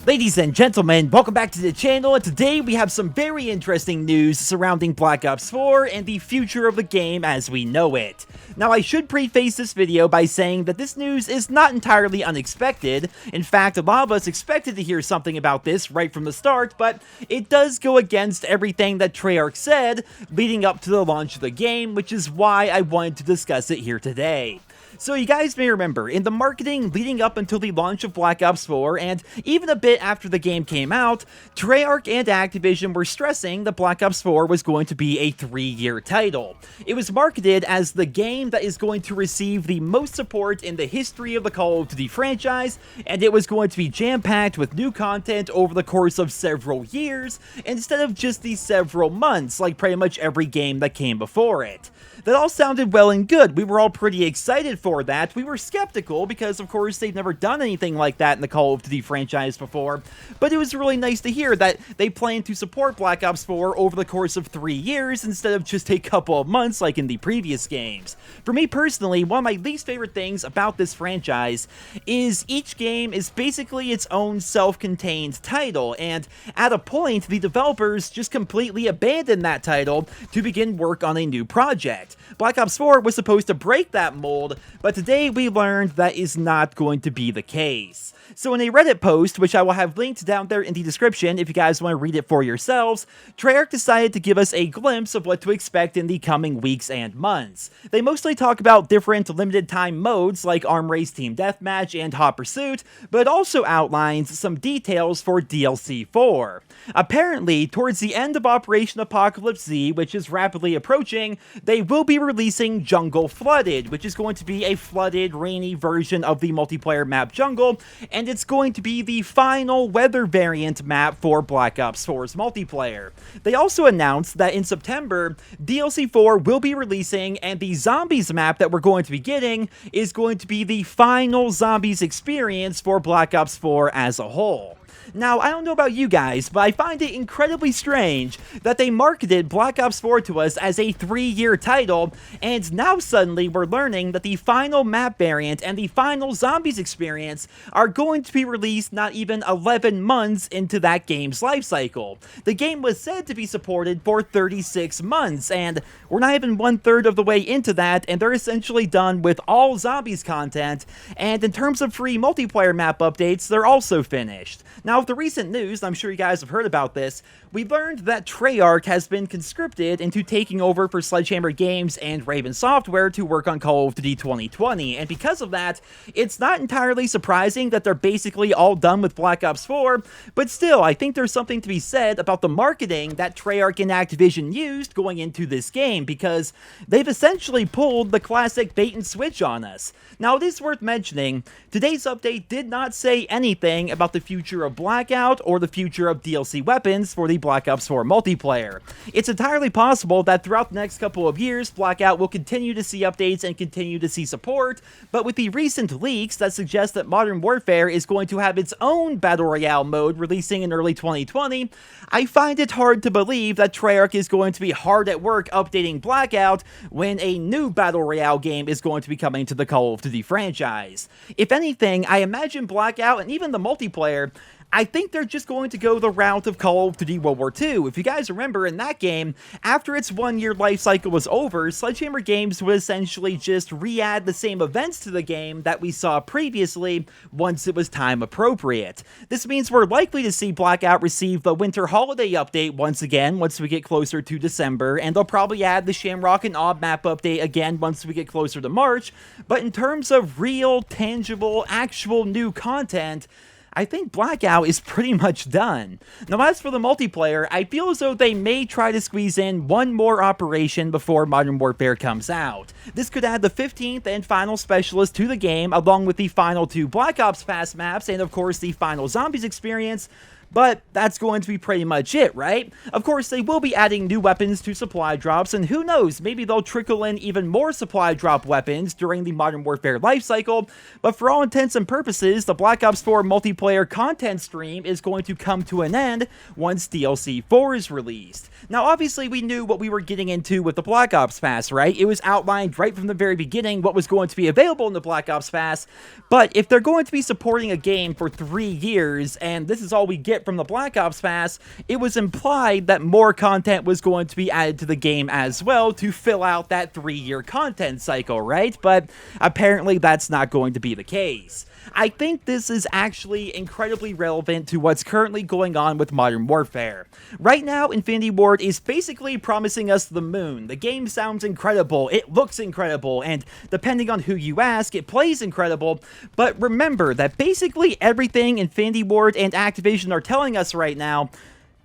Ladies and gentlemen, welcome back to the channel, and today we have some very interesting news surrounding Black Ops 4 and the future of the game as we know it. Now, I should preface this video by saying that this news is not entirely unexpected. In fact, a lot of us expected to hear something about this right from the start, but it does go against everything that Treyarch said leading up to the launch of the game, which is why I wanted to discuss it here today. So you guys may remember, in the marketing leading up until the launch of Black Ops 4, and even a bit after the game came out, Treyarch and Activision were stressing that Black Ops 4 was going to be a 3-year title. It was marketed as the game that is going to receive the most support in the history of the Call of Duty franchise, and it was going to be jam-packed with new content over the course of several years, instead of just these several months, like pretty much every game that came before it. That all sounded well and good. We were all pretty excited for that. We were skeptical because, of course, they've never done anything like that in the Call of Duty franchise before, but it was really nice to hear that they plan to support Black Ops 4 over the course of 3 years instead of just a couple of months like in the previous games. For me personally, one of my least favorite things about this franchise is each game is basically its own self-contained title, and at a point, the developers just completely abandoned that title to begin work on a new project. Black Ops 4 was supposed to break that mold, but today we learned that is not going to be the case. So in a Reddit post, which I will have linked down there in the description if you guys want to read it for yourselves, Treyarch decided to give us a glimpse of what to expect in the coming weeks and months. They mostly talk about different limited time modes like Arm Race Team Deathmatch and Hot Pursuit, but also outlines some details for DLC 4. Apparently, towards the end of Operation Apocalypse Z, which is rapidly approaching, they will be releasing Jungle Flooded, which is going to be a flooded, rainy version of the multiplayer map Jungle, and it's going to be the final weather variant map for Black Ops 4's multiplayer. They also announced that in September, DLC 4 will be releasing, and the Zombies map that we're going to be getting is going to be the final Zombies experience for Black Ops 4 as a whole. Now, I don't know about you guys, but I find it incredibly strange that they marketed Black Ops 4 to us as a 3-year title, and now suddenly we're learning that the final map variant and the final Zombies experience are going to be released not even 11 months into that game's lifecycle. The game was said to be supported for 36 months, and we're not even 1/3 of the way into that, and they're essentially done with all Zombies content, and in terms of free multiplayer map updates, they're also finished. Now, with the recent news, I'm sure you guys have heard about this, we learned that Treyarch has been conscripted into taking over for Sledgehammer Games and Raven Software to work on Call of Duty 2020, and because of that, it's not entirely surprising that they're basically all done with Black Ops 4, but still, I think there's something to be said about the marketing that Treyarch and Activision used going into this game, because they've essentially pulled the classic bait and switch on us. Now, it is worth mentioning, today's update did not say anything about the future of Blackout or the future of DLC weapons for the Black Ops 4 multiplayer. It's entirely possible that throughout the next couple of years, Blackout will continue to see updates and continue to see support, but with the recent leaks that suggest that Modern Warfare is going to have its own Battle Royale mode releasing in early 2020, I find it hard to believe that Treyarch is going to be hard at work updating Blackout when a new Battle Royale game is going to be coming to the Call of Duty franchise. If anything, I imagine Blackout and even the multiplayer, I think they're just going to go the route of Call of Duty World War II. If you guys remember, in that game, after its 1-year life cycle was over, Sledgehammer Games would essentially just re-add the same events to the game that we saw previously once it was time appropriate. This means we're likely to see Blackout receive the Winter Holiday update once again once we get closer to December, and they'll probably add the Shamrock and Ob map update again once we get closer to March, but in terms of real, tangible, actual new content, I think Blackout is pretty much done. Now, as for the multiplayer, I feel as though they may try to squeeze in one more operation before Modern Warfare comes out. This could add the 15th and final specialist to the game, along with the final 2 Black Ops Fast maps, and of course the final Zombies experience. But that's going to be pretty much it, right? Of course, they will be adding new weapons to supply drops, and who knows, maybe they'll trickle in even more supply drop weapons during the Modern Warfare lifecycle, but for all intents and purposes, the Black Ops 4 multiplayer content stream is going to come to an end once DLC 4 is released. Now, obviously, we knew what we were getting into with the Black Ops Pass, right? It was outlined right from the very beginning what was going to be available in the Black Ops Pass, but if they're going to be supporting a game for 3 years, and this is all we get from the Black Ops Pass, it was implied that more content was going to be added to the game as well to fill out that 3-year content cycle, right? But apparently that's not going to be the case. I think this is actually incredibly relevant to what's currently going on with Modern Warfare. Right now, Infinity Ward is basically promising us the moon. The game sounds incredible, it looks incredible, and depending on who you ask, it plays incredible, but remember that basically everything Infinity Ward and Activision are telling us right now,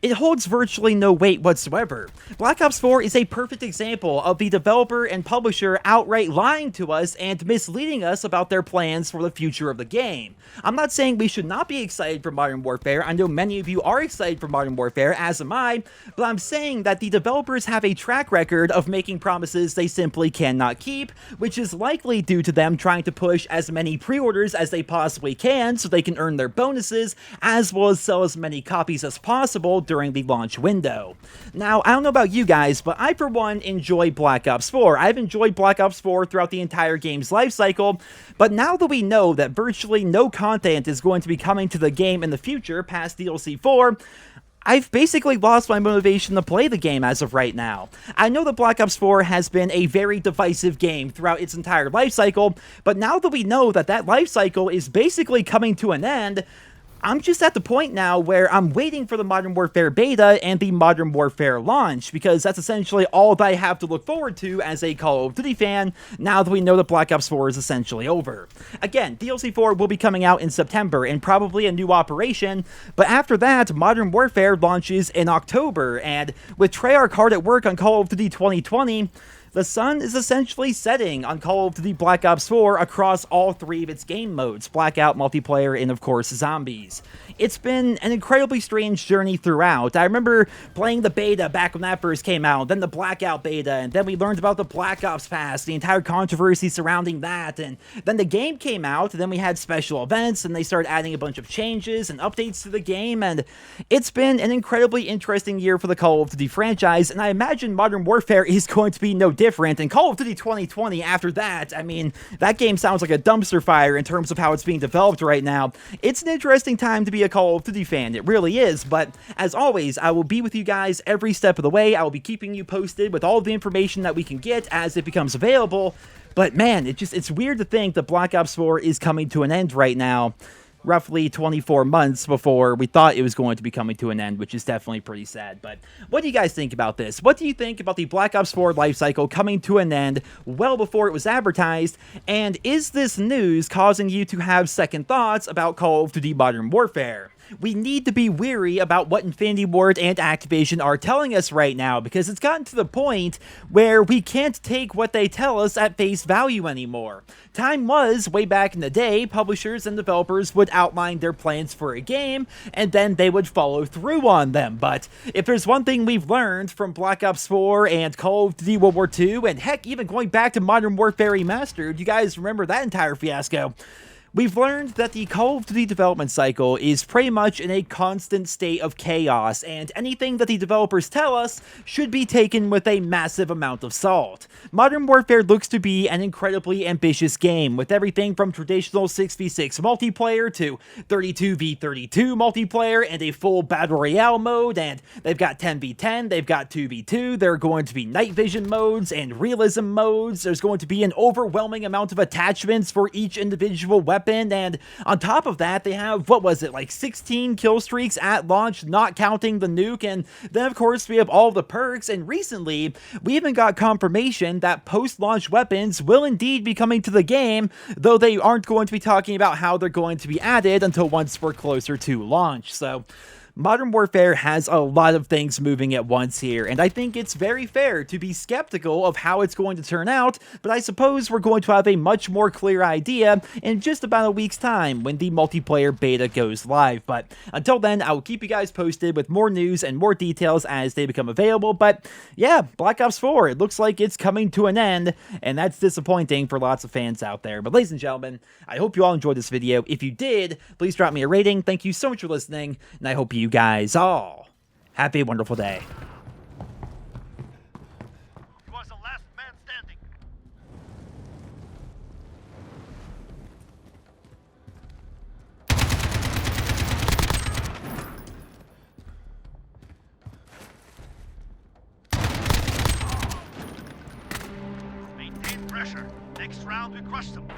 it holds virtually no weight whatsoever. Black Ops 4 is a perfect example of the developer and publisher outright lying to us and misleading us about their plans for the future of the game. I'm not saying we should not be excited for Modern Warfare. I know many of you are excited for Modern Warfare, as am I, but I'm saying that the developers have a track record of making promises they simply cannot keep, which is likely due to them trying to push as many pre-orders as they possibly can so they can earn their bonuses, as well as sell as many copies as possible during the launch window. Now, I don't know about you guys, but I for one enjoy Black Ops 4. I've enjoyed Black Ops 4 throughout the entire game's life cycle, but now that we know that virtually no content is going to be coming to the game in the future past DLC 4, I've basically lost my motivation to play the game as of right now. I know that Black Ops 4 has been a very divisive game throughout its entire life cycle, but now that we know that that life cycle is basically coming to an end, I'm just at the point now where I'm waiting for the Modern Warfare beta and the Modern Warfare launch, because that's essentially all that I have to look forward to as a Call of Duty fan, now that we know that Black Ops 4 is essentially over. Again, DLC 4 will be coming out in September, and probably a new operation, but after that, Modern Warfare launches in October, and with Treyarch hard at work on Call of Duty 2020, the sun is essentially setting on Call of Duty Black Ops 4 across all 3 of its game modes, Blackout, Multiplayer, and of course Zombies. It's been an incredibly strange journey throughout. I remember playing the beta back when that first came out, then the Blackout beta, and then we learned about the Black Ops Pass, the entire controversy surrounding that, and then the game came out, and then we had special events, and they started adding a bunch of changes and updates to the game, and it's been an incredibly interesting year for the Call of Duty franchise, and I imagine Modern Warfare is going to be no different, and Call of Duty 2020 after that, I mean, that game sounds like a dumpster fire in terms of how it's being developed right now. It's an interesting time to be a Call of Duty fan, it really is, but as always, I will be with you guys every step of the way. I will be keeping you posted with all the information that we can get as it becomes available, but man, it's weird to think that Black Ops 4 is coming to an end right now, roughly 24 months before we thought it was going to be coming to an end, which is definitely pretty sad. But what do you guys think about this? What do you think about the Black Ops 4 lifecycle coming to an end well before it was advertised? And is this news causing you to have second thoughts about Call of Duty Modern Warfare? We need to be weary about what Infinity Ward and Activision are telling us right now, because it's gotten to the point where we can't take what they tell us at face value anymore. Time was, way back in the day, publishers and developers would outline their plans for a game, and then they would follow through on them. But if there's one thing we've learned from Black Ops 4 and Call of Duty World War II, and heck, even going back to Modern Warfare Remastered, you guys remember that entire fiasco, we've learned that the Call of Duty development cycle is pretty much in a constant state of chaos, and anything that the developers tell us should be taken with a massive amount of salt. Modern Warfare looks to be an incredibly ambitious game, with everything from traditional 6v6 multiplayer to 32v32 multiplayer and a full Battle Royale mode, and they've got 10v10, they've got 2v2, there are going to be night vision modes and realism modes, there's going to be an overwhelming amount of attachments for each individual weapon, and on top of that, they have, what was it, like 16 kill streaks at launch, not counting the nuke, and then of course we have all the perks, and recently, we even got confirmation that post-launch weapons will indeed be coming to the game, though they aren't going to be talking about how they're going to be added until once we're closer to launch. So Modern Warfare has a lot of things moving at once here, and I think it's very fair to be skeptical of how it's going to turn out, but I suppose we're going to have a much more clear idea in just about a week's time when the multiplayer beta goes live. But until then, I will keep you guys posted with more news and more details as they become available. But yeah, Black Ops 4, it looks like it's coming to an end, and that's disappointing for lots of fans out there. But ladies and gentlemen, I hope you all enjoyed this video. If you did, please drop me a rating. Thank you so much for listening, and I hope you guys all have a wonderful day. He was the last man standing. Maintain pressure. Next round we crush them.